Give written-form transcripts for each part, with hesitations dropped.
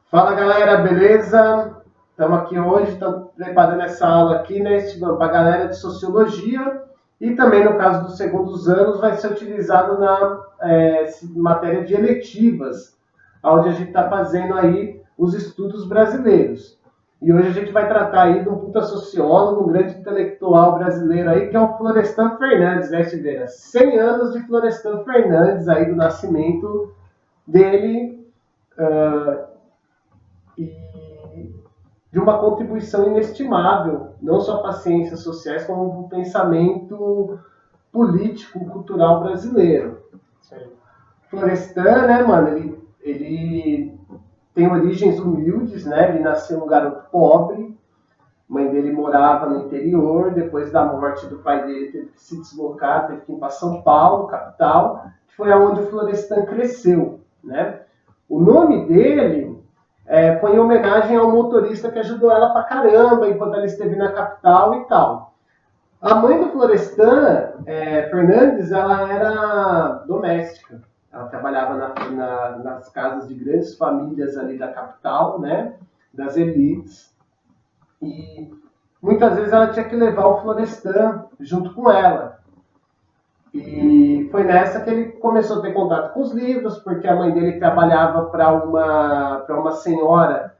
Fala galera, beleza? Estamos aqui hoje, estamos preparando essa aula aqui, né, para a galera de Sociologia e também no caso dos segundos anos vai ser utilizado na matéria de eletivas, onde a gente está fazendo aí os estudos brasileiros. E hoje a gente vai tratar aí de um puta sociólogo, um grande intelectual brasileiro aí, que é o Florestan Fernandes, né, Silveira? 100 anos de Florestan Fernandes aí, do nascimento dele, e de uma contribuição inestimável, não só para as ciências sociais, como para o pensamento político, cultural brasileiro. Sim. Florestan, né, mano, ele tem origens humildes, né? Ele nasceu um garoto pobre, a mãe dele morava no interior, depois da morte do pai dele teve que se deslocar, teve que ir para São Paulo, capital, que foi aonde o Florestan cresceu, né? O nome dele foi em homenagem ao motorista que ajudou ela pra caramba enquanto ela esteve na capital e tal. A mãe do Florestan, Fernandes, ela era doméstica. Ela trabalhava nas casas de grandes famílias ali da capital, né? Das elites. E muitas vezes ela tinha que levar o Florestan junto com ela. E foi nessa que ele começou a ter contato com os livros, porque a mãe dele trabalhava para uma senhora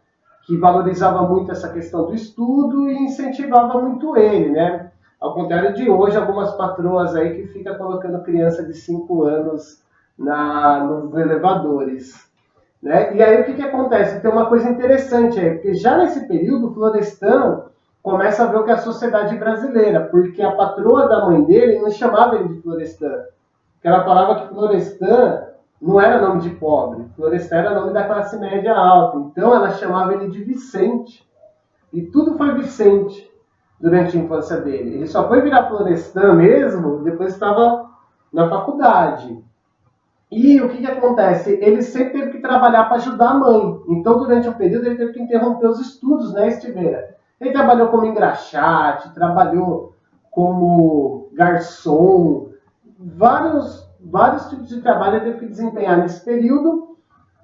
que valorizava muito essa questão do estudo e incentivava muito ele, né? Ao contrário de hoje, algumas patroas aí que ficam colocando criança de 5 anos nos elevadores. Né? E aí o que acontece? Tem uma coisa interessante aí, porque já nesse período o Florestan começa a ver o que é a sociedade brasileira, porque a patroa da mãe dele não chamava ele de Florestan, porque ela falava que Florestan não era nome de pobre, Florestan era nome da classe média alta, então ela chamava ele de Vicente, e tudo foi Vicente durante a infância dele. Ele só foi virar Florestan mesmo depois que estava na faculdade. E o que acontece? Ele sempre teve que trabalhar para ajudar a mãe. Então, durante o período, ele teve que interromper os estudos, né, Estiveira? Ele trabalhou como engraxate, trabalhou como garçom, vários tipos de trabalho ele teve que desempenhar nesse período,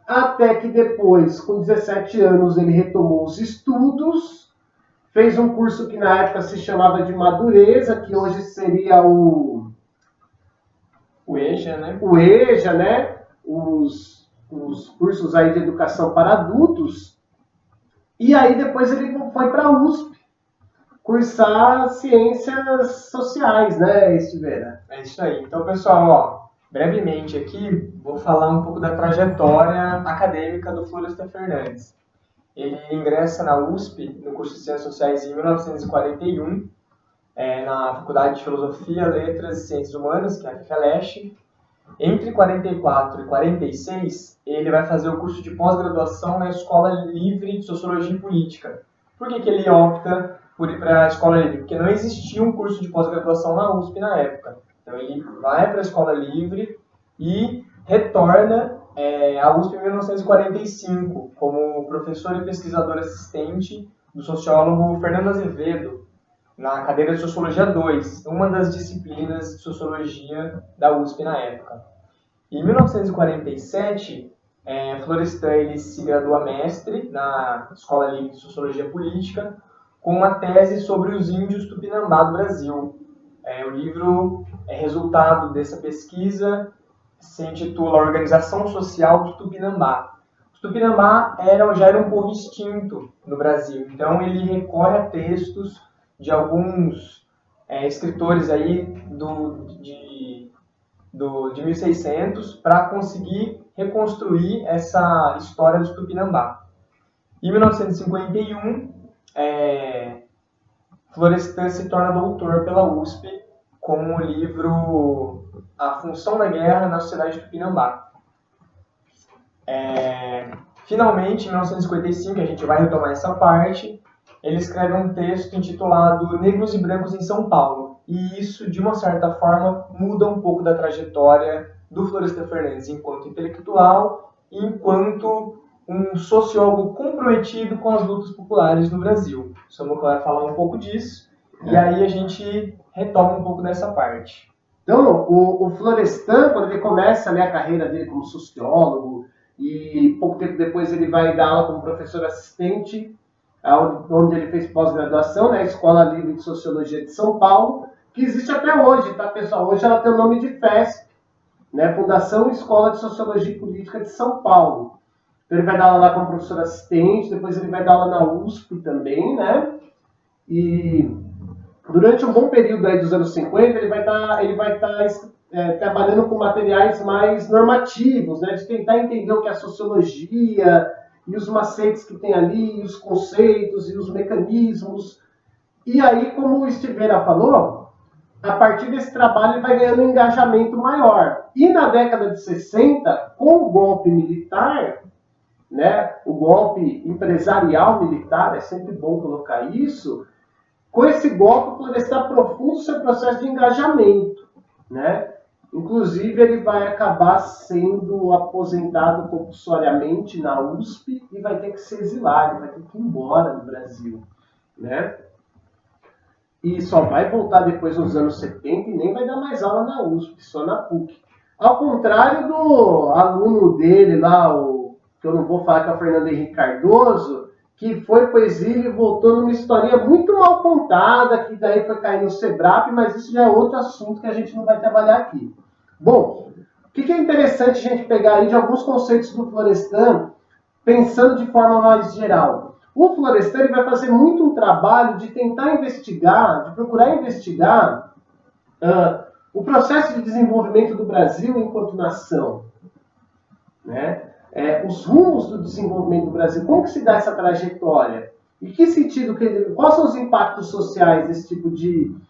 até que depois, com 17 anos, ele retomou os estudos, fez um curso que na época se chamava de Madureza, que hoje seria O EJA, né? o EJA, né? Os cursos aí de educação para adultos. E aí depois ele foi para a USP cursar ciências sociais, né, Estiveira? É isso aí. Então, pessoal, ó, brevemente aqui, vou falar um pouco da trajetória acadêmica do Florestan Fernandes. Ele ingressa na USP, no curso de Ciências Sociais, em 1941, na Faculdade de Filosofia, Letras e Ciências Humanas, que é a FFLeste. Entre 44 e 46, ele vai fazer o curso de pós-graduação na Escola Livre de Sociologia e Política. Por que ele opta por ir para a Escola Livre? Porque não existia um curso de pós-graduação na USP na época. Então ele vai para a Escola Livre e retorna à USP em 1945 como professor e pesquisador assistente do sociólogo Fernando Azevedo, na cadeira de Sociologia 2, uma das disciplinas de Sociologia da USP na época. Em 1947, Florestan ele se gradua mestre na Escola Livre de Sociologia Política com uma tese sobre os índios Tupinambá do Brasil. O livro é resultado dessa pesquisa, se intitula Organização Social do Tupinambá. Os Tupinambá já era um povo extinto no Brasil, então ele recorre a textos de alguns escritores aí de 1600 para conseguir reconstruir essa história dos Tupinambá. Em 1951, Florestan se torna doutor pela USP com o livro A Função da Guerra na Sociedade Tupinambá. Finalmente, em 1955, a gente vai retomar essa parte, ele escreve um texto intitulado Negros e Brancos em São Paulo. E isso, de uma certa forma, muda um pouco da trajetória do Florestan Fernandes enquanto intelectual e enquanto um sociólogo comprometido com as lutas populares no Brasil. O Samuca vai falar um pouco disso, e aí a gente retoma um pouco dessa parte. Então, o Florestan, quando ele começa a carreira dele como sociólogo e pouco tempo depois ele vai dar aula como professor assistente, onde ele fez pós-graduação, né, Escola Livre de Sociologia de São Paulo, que existe até hoje, tá, pessoal? Hoje ela tem o nome de FESP, né, Fundação Escola de Sociologia e Política de São Paulo. Então ele vai dar aula lá como professor assistente, depois ele vai dar aula na USP também, né? E durante um bom período aí dos anos 50, ele vai estar trabalhando com materiais mais normativos, né, de tentar entender o que é a sociologia e os macetes que tem ali, e os conceitos e os mecanismos. E aí, como o Estiveira falou, a partir desse trabalho ele vai ganhando um engajamento maior. E na década de 60, com o golpe militar, né, o golpe empresarial militar, é sempre bom colocar isso, com esse golpe o Florestan aprofunda o seu processo de engajamento, né? Inclusive, ele vai acabar sendo aposentado compulsoriamente na USP e vai ter que se exilar, ele vai ter que ir embora do Brasil, né? E só vai voltar depois nos anos 70 e nem vai dar mais aula na USP, só na PUC. Ao contrário do aluno dele lá, que eu não vou falar, que é o Fernando Henrique Cardoso, que foi para o exílio e voltou numa historinha muito mal contada, que daí foi cair no SEBRAP, mas isso já é outro assunto que a gente não vai trabalhar aqui. Bom, o que é interessante a gente pegar aí de alguns conceitos do Florestan, pensando de forma mais geral? O Florestan ele vai fazer muito um trabalho de tentar investigar, de procurar investigar o processo de desenvolvimento do Brasil enquanto nação, né? Os rumos do desenvolvimento do Brasil, como que se dá essa trajetória? Em que sentido, quais são os impactos sociais desse tipo de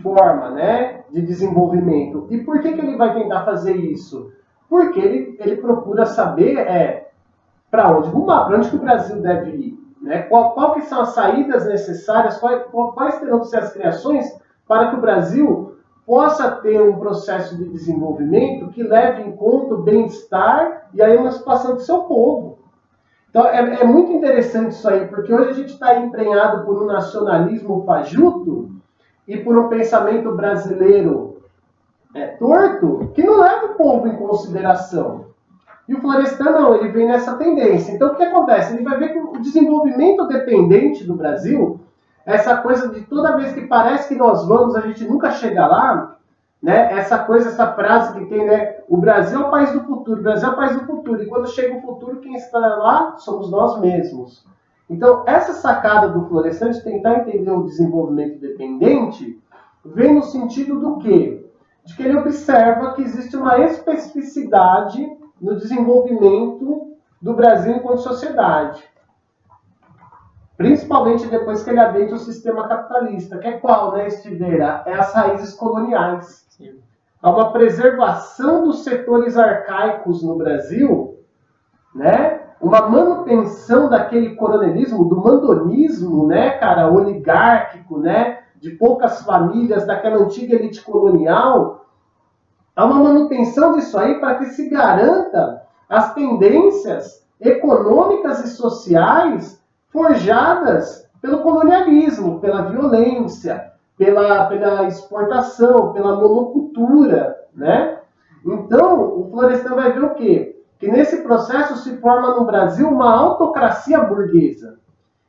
forma, né, de desenvolvimento? E por que ele vai tentar fazer isso? Porque ele procura saber para onde rumar, para onde que o Brasil deve ir, né? Qual que são as saídas necessárias, quais terão que ser as criações para que o Brasil possa ter um processo de desenvolvimento que leve em conta o bem-estar e a emancipação do seu povo. Então, é muito interessante isso aí, porque hoje a gente está emprenhado por um nacionalismo fajuto e por um pensamento brasileiro torto que não leva o povo em consideração. E o Florestan não, ele vem nessa tendência. Então, o que acontece? Ele vai ver que o desenvolvimento dependente do Brasil, essa coisa de toda vez que parece que nós vamos, a gente nunca chega lá, né? Essa frase que tem, né? O Brasil é o país do futuro, o Brasil é o país do futuro. E quando chega o futuro, quem está lá somos nós mesmos. Então, essa sacada do Florestan de tentar entender o desenvolvimento dependente vem no sentido do quê? De que ele observa que existe uma especificidade no desenvolvimento do Brasil enquanto sociedade. Principalmente depois que ele adentra o sistema capitalista, que é qual, né, Estiveira? É as raízes coloniais. Sim. Há uma preservação dos setores arcaicos no Brasil, né? Uma manutenção daquele coronelismo, do mandonismo, né, cara, oligárquico, né, de poucas famílias, daquela antiga elite colonial. Há uma manutenção disso aí para que se garanta as tendências econômicas e sociais forjadas pelo colonialismo, pela violência, pela exportação, pela monocultura, né? Então, o Florestan vai ver o quê? Que nesse processo se forma no Brasil uma autocracia burguesa.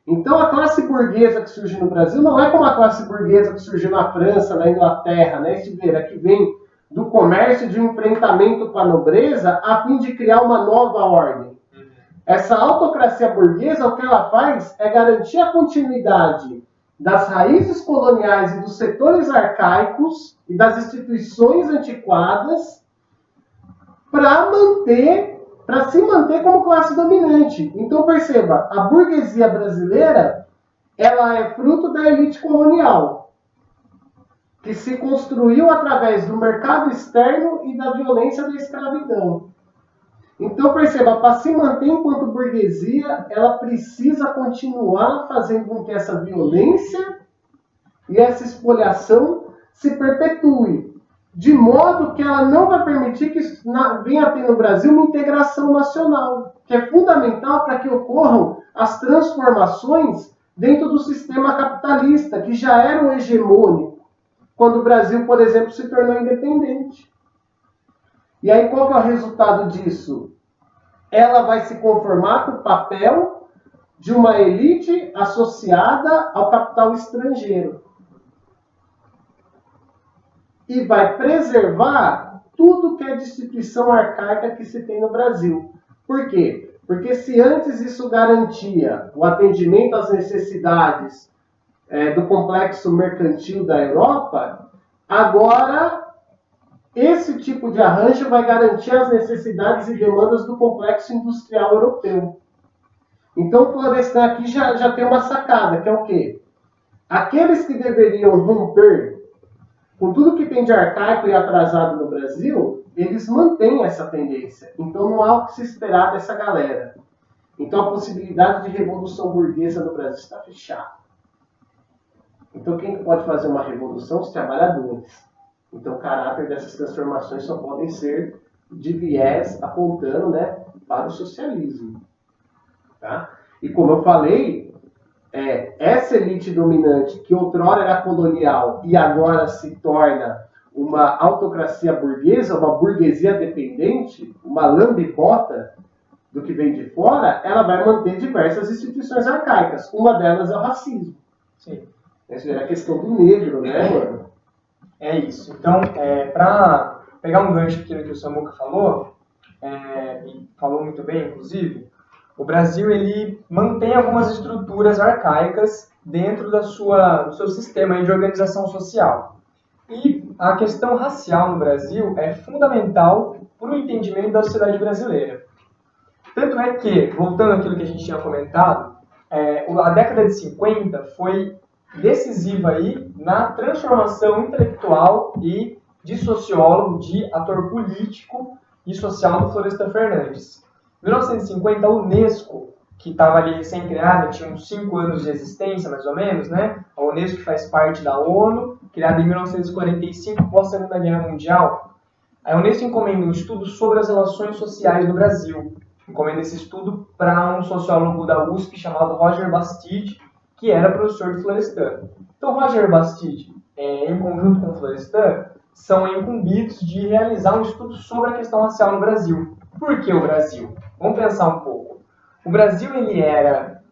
Então, a classe burguesa que surge no Brasil não é como a classe burguesa que surgiu na França, na Inglaterra, né? Que vem do comércio, de um enfrentamento com a nobreza, a fim de criar uma nova ordem. Essa autocracia burguesa, o que ela faz é garantir a continuidade das raízes coloniais e dos setores arcaicos e das instituições antiquadas para se manter como classe dominante. Então, perceba, a burguesia brasileira, ela é fruto da elite colonial, que se construiu através do mercado externo e da violência da escravidão. Então, perceba, para se manter enquanto burguesia, ela precisa continuar fazendo com que essa violência e essa espoliação se perpetue, de modo que ela não vai permitir que venha a ter no Brasil uma integração nacional, que é fundamental para que ocorram as transformações dentro do sistema capitalista, que já era o hegemônico, quando o Brasil, por exemplo, se tornou independente. E aí, qual que é o resultado disso? ela vai se conformar com o papel de uma elite associada ao capital estrangeiro. E vai preservar tudo que é instituição arcaica que se tem no Brasil. Por quê? Porque se antes isso garantia o atendimento às necessidades do complexo mercantil da Europa, agora esse tipo de arranjo vai garantir as necessidades e demandas do complexo industrial europeu. Então o Florestan aqui já tem uma sacada, que é o quê? Aqueles que deveriam romper com tudo que tem de arcaico e atrasado no Brasil, eles mantêm essa tendência. Então não há o que se esperar dessa galera. Então a possibilidade de revolução burguesa no Brasil está fechada. Então quem pode fazer uma revolução? Os trabalhadores. Então o caráter dessas transformações só podem ser de viés apontando, né, para o socialismo. Tá? E como eu falei, essa elite dominante que outrora era colonial e agora se torna uma autocracia burguesa, uma burguesia dependente, uma lambicota do que vem de fora, ela vai manter diversas instituições arcaicas. Uma delas é o racismo. Sim. Essa é a questão do negro, né, mano? É isso. Então, para pegar um gancho aqui no que o Samuca falou, e falou muito bem, inclusive, o Brasil ele mantém algumas estruturas arcaicas dentro do seu sistema de organização social. E a questão racial no Brasil é fundamental para o entendimento da sociedade brasileira. Tanto é que, voltando àquilo que a gente tinha comentado, a década de 50 foi decisiva aí na transformação intelectual e de sociólogo, de ator político e social do Florestan Fernandes. Em 1950, a Unesco, que estava ali recém-criada, tinha uns 5 anos de existência, mais ou menos, né? A Unesco faz parte da ONU, criada em 1945, após a Segunda Guerra Mundial. A Unesco encomenda um estudo sobre as relações sociais no Brasil. Encomenda esse estudo para um sociólogo da USP chamado Roger Bastide, que era professor de Florestan. Então, Roger Bastide, em conjunto com Florestan, são incumbidos de realizar um estudo sobre a questão racial no Brasil. Por que o Brasil? Vamos pensar um pouco. O Brasil ele era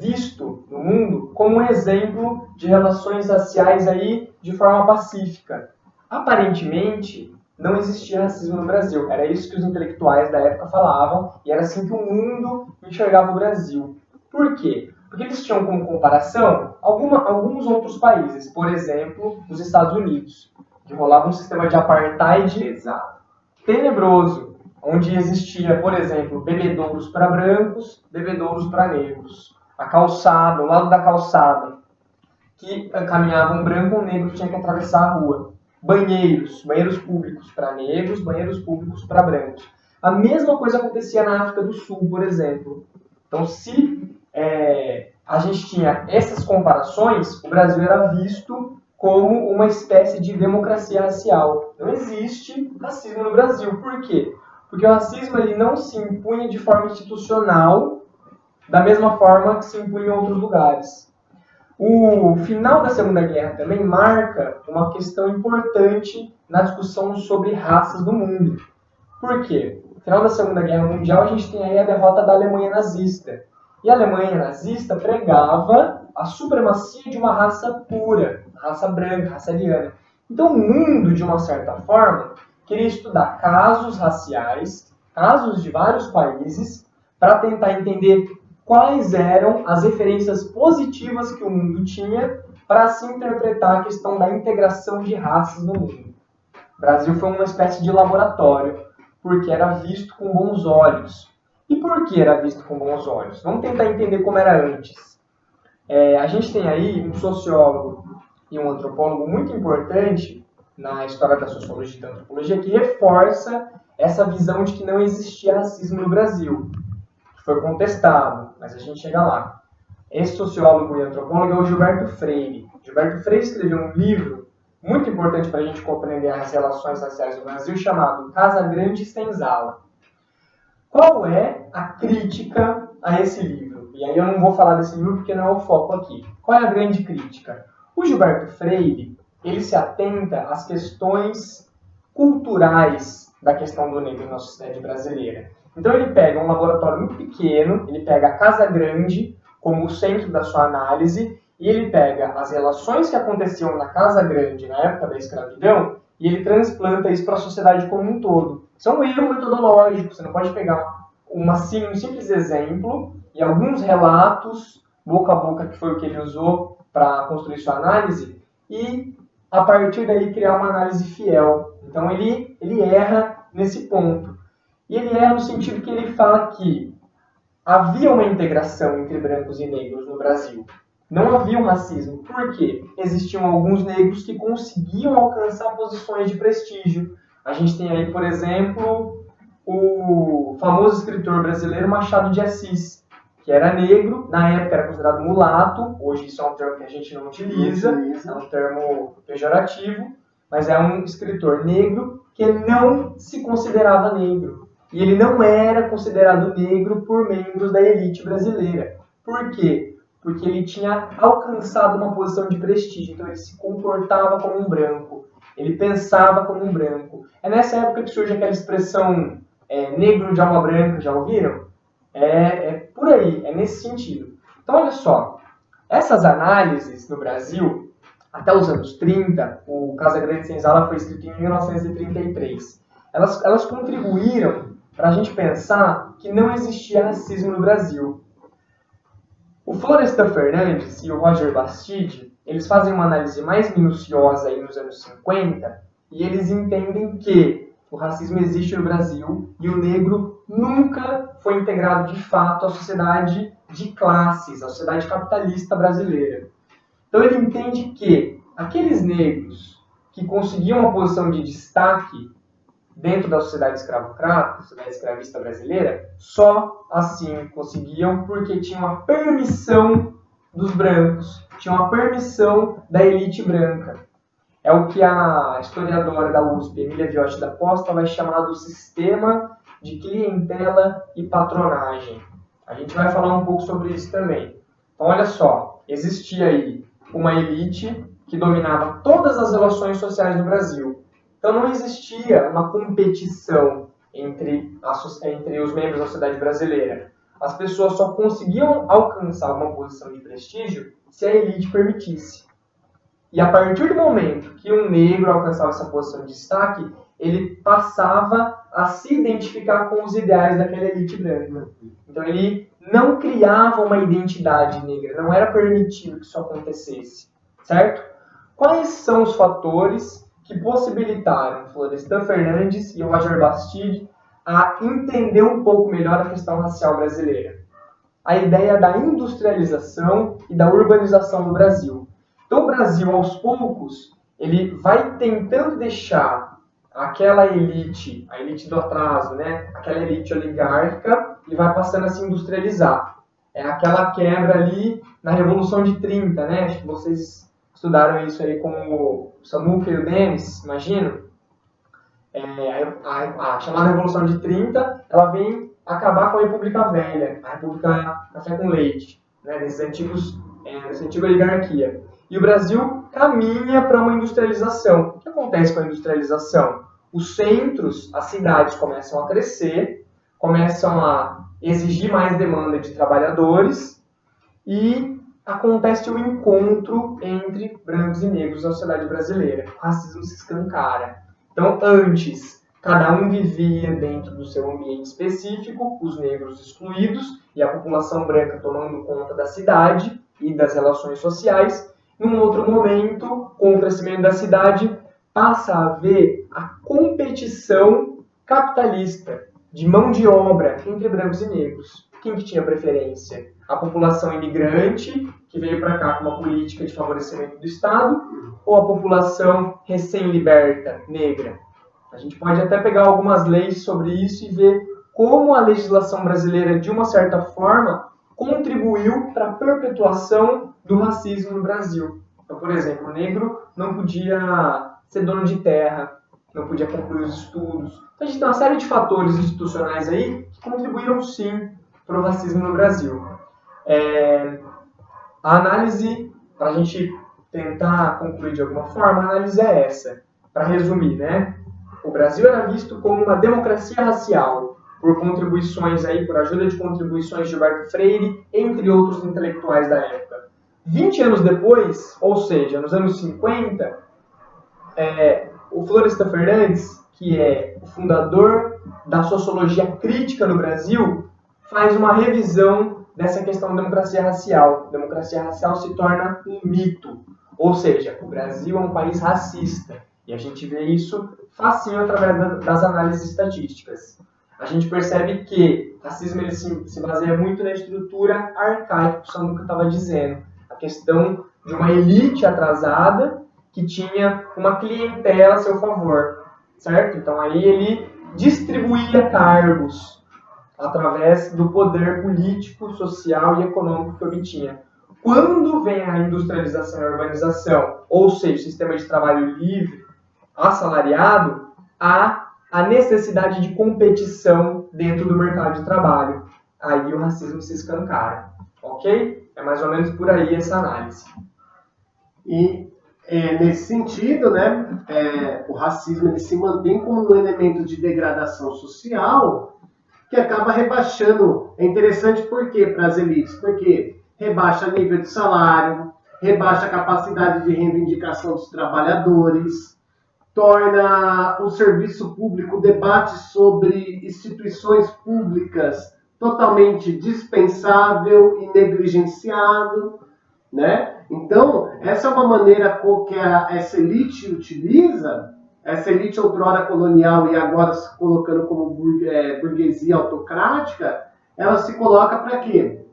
visto no mundo como um exemplo de relações raciais aí de forma pacífica. Aparentemente, não existia racismo no Brasil. Era isso que os intelectuais da época falavam e era assim que o mundo enxergava o Brasil. Por quê? Porque eles tinham como comparação alguns outros países, por exemplo, os Estados Unidos, que rolava um sistema de apartheid tenebroso, onde existia, por exemplo, bebedouros para brancos, bebedouros para negros. A calçada, o lado da calçada, que caminhava um branco ou um negro tinha que atravessar a rua. Banheiros públicos para negros, banheiros públicos para brancos. A mesma coisa acontecia na África do Sul, por exemplo. Então, se a gente tinha essas comparações, o Brasil era visto como uma espécie de democracia racial. Não existe racismo no Brasil. Por quê? Porque o racismo ele não se impunha de forma institucional, da mesma forma que se impunha em outros lugares. O final da Segunda Guerra também marca uma questão importante na discussão sobre raças no mundo. Por quê? No final da Segunda Guerra Mundial, a gente tem aí a derrota da Alemanha nazista. E a Alemanha nazista pregava a supremacia de uma raça pura, raça branca, raça ariana. Então o mundo, de uma certa forma, queria estudar casos raciais, casos de vários países, para tentar entender quais eram as referências positivas que o mundo tinha para assim interpretar a questão da integração de raças no mundo. O Brasil foi uma espécie de laboratório, porque era visto com bons olhos. E por que era visto com bons olhos? Vamos tentar entender como era antes. A gente tem aí um sociólogo e um antropólogo muito importante na história da sociologia e da antropologia que reforça essa visão de que não existia racismo no Brasil. Foi contestado, mas a gente chega lá. Esse sociólogo e antropólogo é o Gilberto Freire. Gilberto Freire escreveu um livro muito importante para a gente compreender as relações raciais no Brasil, chamado Casa Grande e Senzala. Qual é a crítica a esse livro? E aí eu não vou falar desse livro porque não é o foco aqui. Qual é a grande crítica? O Gilberto Freire, ele se atenta às questões culturais da questão do negro na sociedade brasileira. Então ele pega um laboratório muito pequeno, ele pega a Casa Grande como o centro da sua análise, e ele pega as relações que aconteciam na Casa Grande na época da escravidão e ele transplanta isso para a sociedade como um todo. Isso é um erro metodológico, você não pode pegar um simples exemplo e alguns relatos, boca a boca, que foi o que ele usou para construir sua análise, e a partir daí criar uma análise fiel. Então ele erra nesse ponto. E ele erra no sentido que ele fala que havia uma integração entre brancos e negros no Brasil. Não havia um racismo. Por quê? Existiam alguns negros que conseguiam alcançar posições de prestígio. A gente tem aí, por exemplo, o famoso escritor brasileiro Machado de Assis, que era negro, na época era considerado mulato, hoje isso é um termo que a gente não utiliza, é um termo pejorativo, mas é um escritor negro que não se considerava negro. E ele não era considerado negro por membros da elite brasileira. Por quê? Porque ele tinha alcançado uma posição de prestígio, então ele se comportava como um branco, ele pensava como um branco. É nessa época que surge aquela expressão negro de alma branca, já ouviram? É por aí, é nesse sentido. Então olha só, essas análises no Brasil, até os anos 30, o Casa Grande Senzala foi escrito em 1933, elas contribuíram para a gente pensar que não existia racismo no Brasil. O Florestan Fernandes e o Roger Bastide, eles fazem uma análise mais minuciosa aí nos anos 50 e eles entendem que o racismo existe no Brasil e o negro nunca foi integrado de fato à sociedade de classes, à sociedade capitalista brasileira. Então ele entende que aqueles negros que conseguiam uma posição de destaque dentro da sociedade escravocrata, sociedade escravista brasileira, só assim conseguiam porque tinham a permissão dos brancos, tinham a permissão da elite branca. É o que a historiadora da USP, Emília Viotti da Costa, vai chamar do sistema de clientela e patronagem. A gente vai falar um pouco sobre isso também. Então, olha só, existia aí uma elite que dominava todas as relações sociais do Brasil. Então não existia uma competição entre os membros da sociedade brasileira. As pessoas só conseguiam alcançar uma posição de prestígio se a elite permitisse. E a partir do momento que um negro alcançava essa posição de destaque, ele passava a se identificar com os ideais daquela elite branca. Então ele não criava uma identidade negra, não era permitido que isso acontecesse, certo? Quais são os fatores que possibilitaram Florestan Fernandes e o Roger Bastide a entender um pouco melhor a questão racial brasileira? A ideia da industrialização e da urbanização do Brasil. Então o Brasil, aos poucos, ele vai tentando deixar aquela elite, a elite do atraso, né? Aquela elite oligárquica, e vai passando a se industrializar. É aquela quebra ali na Revolução de 30, né? Acho que vocês estudaram isso aí com o Samuca e o Denis, imagino. A chamada Revolução de 30, ela vem acabar com a República Velha, a República Café com Leite, né? Dessa antiga oligarquia. E o Brasil caminha para uma industrialização. O que acontece com a industrialização? Os centros, as cidades começam a crescer, começam a exigir mais demanda de trabalhadores e acontece o encontro entre brancos e negros na sociedade brasileira. O racismo se escancara. Então, antes, cada um vivia dentro do seu ambiente específico, os negros excluídos e a população branca tomando conta da cidade e das relações sociais. Num outro momento, com o crescimento da cidade, passa a haver a competição capitalista de mão de obra entre brancos e negros. Quem que tinha preferência? A população imigrante, que veio para cá com uma política de favorecimento do Estado, ou a população recém-liberta, negra? A gente pode até pegar algumas leis sobre isso e ver como a legislação brasileira, de uma certa forma, contribuiu para a perpetuação do racismo no Brasil. Então, por exemplo, o negro não podia ser dono de terra, não podia concluir os estudos. Então, a gente tem uma série de fatores institucionais aí que contribuíram, sim, para o racismo no Brasil. A análise, para a gente tentar concluir de alguma forma, a análise é essa. Para resumir, né? O Brasil era visto como uma democracia racial. por contribuições aí, por ajuda de contribuições de Gilberto Freire, entre outros intelectuais da época. 20 anos depois, ou seja, nos anos 50, o Florestan Fernandes, que é o fundador da sociologia crítica no Brasil, faz uma revisão dessa questão da democracia racial. A democracia racial se torna um mito. Ou seja, o Brasil é um país racista. E a gente vê isso facinho através das análises estatísticas. A gente percebe que o racismo ele se baseia muito na estrutura arcaica que o Samuca estava dizendo. A questão de uma elite atrasada que tinha uma clientela a seu favor, certo? Então aí ele distribuía cargos através do poder político, social e econômico que obtinha. Quando vem a industrialização e a urbanização, ou seja, o sistema de trabalho livre, assalariado, há a necessidade de competição dentro do mercado de trabalho. Aí o racismo se escancara, ok? É mais ou menos por aí essa análise. E nesse sentido, né, o racismo ele se mantém como um elemento de degradação social que acaba rebaixando. É interessante por quê para as elites? Porque rebaixa nível de salário, rebaixa a capacidade de reivindicação dos trabalhadores, torna o serviço público, o debate sobre instituições públicas totalmente dispensável e negligenciado, né? Então, essa é uma maneira que essa elite utiliza, essa elite outrora colonial e agora se colocando como burguesia autocrática, ela se coloca para quê?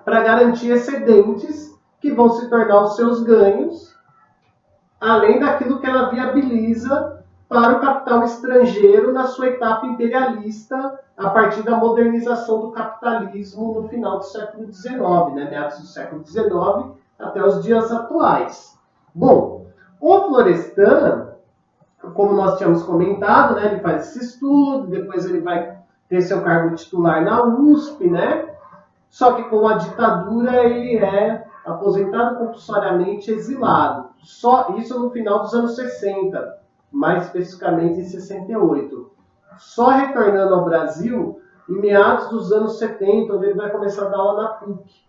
Para garantir excedentes que vão se tornar os seus ganhos, além daquilo que ela viabiliza para o capital estrangeiro na sua etapa imperialista, a partir da modernização do capitalismo no final do século XIX, né? Meados do século XIX até os dias atuais. Bom, o Florestan, como nós tínhamos comentado, né, ele faz esse estudo, depois ele vai ter seu cargo titular na USP, né? Só que com a ditadura ele é aposentado compulsoriamente, exilado. Só isso no final dos anos 60, mais especificamente em 68. Só retornando ao Brasil em meados dos anos 70, onde ele vai começar a dar aula na PUC.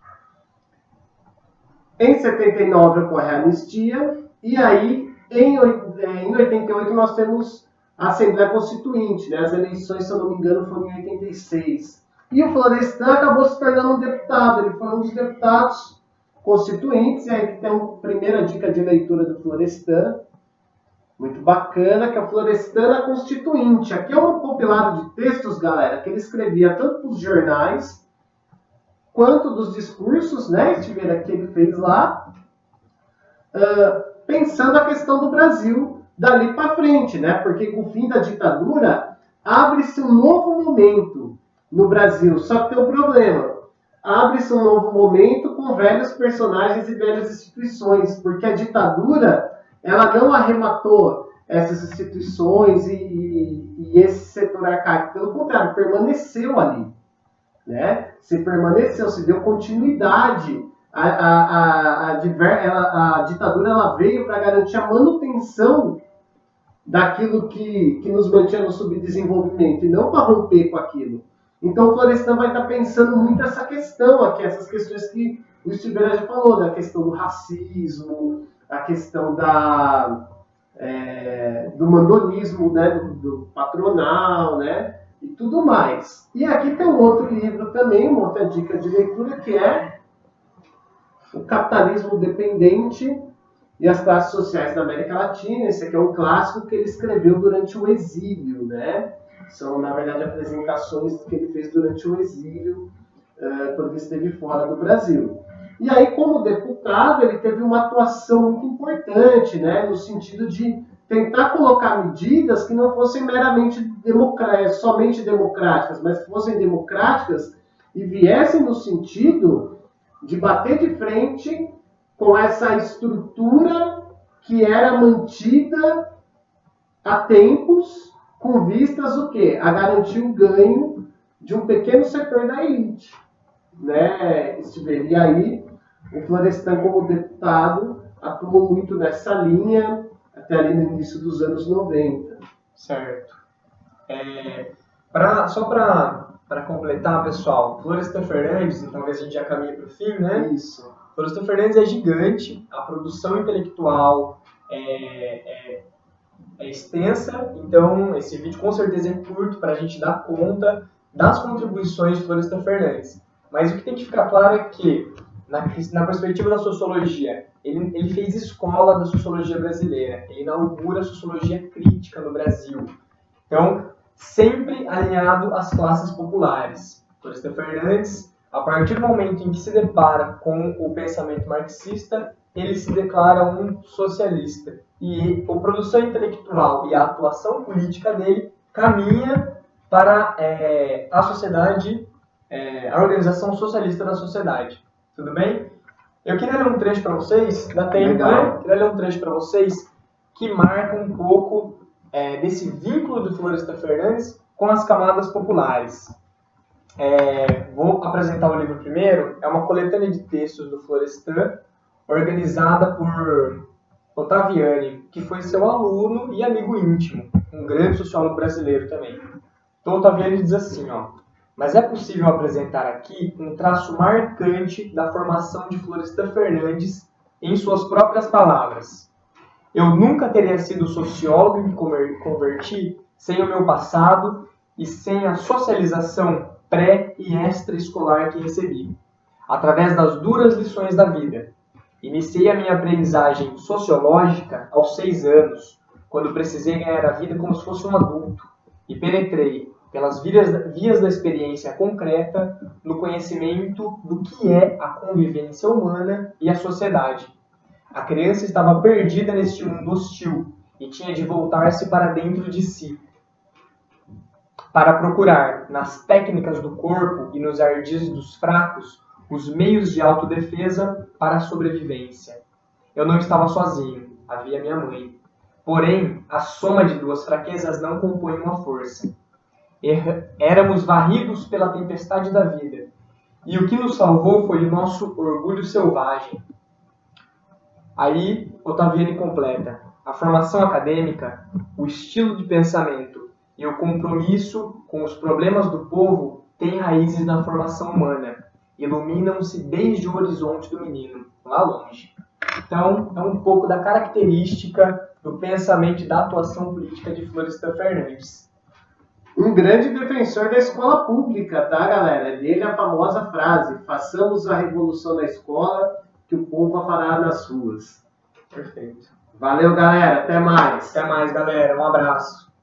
Em 79 ocorre a anistia, e aí em 88 nós temos a Assembleia Constituinte, né? As eleições, se eu não me engano, foram em 86. E o Florestan acabou se tornando um deputado, ele foi um dos deputados constituintes, e aí que tem uma primeira dica de leitura do Florestan, muito bacana, que é o Florestan na Constituinte. Aqui é um compilado de textos, galera, que ele escrevia tanto para os jornais, quanto dos discursos, né, que ele fez lá, pensando a questão do Brasil dali para frente, né, porque com o fim da ditadura abre-se um novo momento no Brasil, só que tem um problema. Abre-se um novo momento com velhos personagens e velhas instituições, porque a ditadura ela não arrematou essas instituições e esse setor arcaico, pelo contrário, permaneceu ali. Né? Se permaneceu, se deu continuidade. A ditadura ela veio para garantir a manutenção daquilo que nos mantinha no subdesenvolvimento e não para romper com aquilo. Então o Florestan vai estar pensando muito essa questão aqui, essas questões que o Silveira já falou, da questão do racismo, a questão do mandonismo, né, do patronal, né, e tudo mais. E aqui tem um outro livro também, uma outra dica de leitura, que é O Capitalismo Dependente e as Classes Sociais da América Latina. Esse aqui é um clássico que ele escreveu durante o exílio, né? São, na verdade, apresentações que ele fez durante o exílio, quando ele esteve fora do Brasil. E aí, como deputado, ele teve uma atuação muito importante, né, no sentido de tentar colocar medidas que não fossem meramente somente democráticas, mas que fossem democráticas e viessem no sentido de bater de frente com essa estrutura que era mantida há tempos, com vistas o quê? A garantir o ganho de um pequeno setor da elite. Né? E aí, o Florestan, como deputado, atuou muito nessa linha, até ali no início dos anos 90. Certo. Só para completar, pessoal, Florestan Fernandes, e talvez a gente já caminhe para o fim, né? Isso. Florestan Fernandes é gigante, a produção intelectual é extensa, então esse vídeo com certeza é curto para a gente dar conta das contribuições de Florestan Fernandes. Mas o que tem que ficar claro é que, na perspectiva da sociologia, ele fez escola da sociologia brasileira, ele inaugura a sociologia crítica no Brasil. Então, sempre alinhado às classes populares. Florestan Fernandes, a partir do momento em que se depara com o pensamento marxista, ele se declara um socialista. E a produção intelectual e a atuação política dele caminha para a sociedade, a organização socialista da sociedade. Tudo bem? Eu queria ler um trecho para vocês, dá tempo, né? Queria ler um trecho para vocês que marca um pouco desse vínculo do Florestan Fernandes com as camadas populares. Vou apresentar o livro primeiro. É uma coletânea de textos do Florestan, organizada por Ottaviani, que foi seu aluno e amigo íntimo, um grande sociólogo brasileiro também. Então, Ottaviani diz assim, mas é possível apresentar aqui um traço marcante da formação de Florestan Fernandes em suas próprias palavras. Eu nunca teria sido sociólogo e me converti sem o meu passado e sem a socialização pré- e extra-escolar que recebi, através das duras lições da vida. Iniciei a minha aprendizagem sociológica aos 6 anos, quando precisei ganhar a vida como se fosse um adulto, e penetrei, pelas vias da experiência concreta, no conhecimento do que é a convivência humana e a sociedade. A criança estava perdida neste mundo hostil e tinha de voltar-se para dentro de si, para procurar, nas técnicas do corpo e nos ardis dos fracos, os meios de autodefesa para a sobrevivência. Eu não estava sozinho, havia minha mãe. Porém, a soma de duas fraquezas não compõe uma força. Éramos varridos pela tempestade da vida, e o que nos salvou foi o nosso orgulho selvagem. Aí, Ottaviani completa: a formação acadêmica, o estilo de pensamento e o compromisso com os problemas do povo têm raízes na formação humana, iluminam-se desde o horizonte do menino, lá longe. Então, é um pouco da característica do pensamento e da atuação política de Florestan Fernandes. Um grande defensor da escola pública, tá, galera? É dele a famosa frase: façamos a revolução na escola, que o povo a fará nas ruas. Perfeito. Valeu, galera. Até mais. Até mais, galera. Um abraço.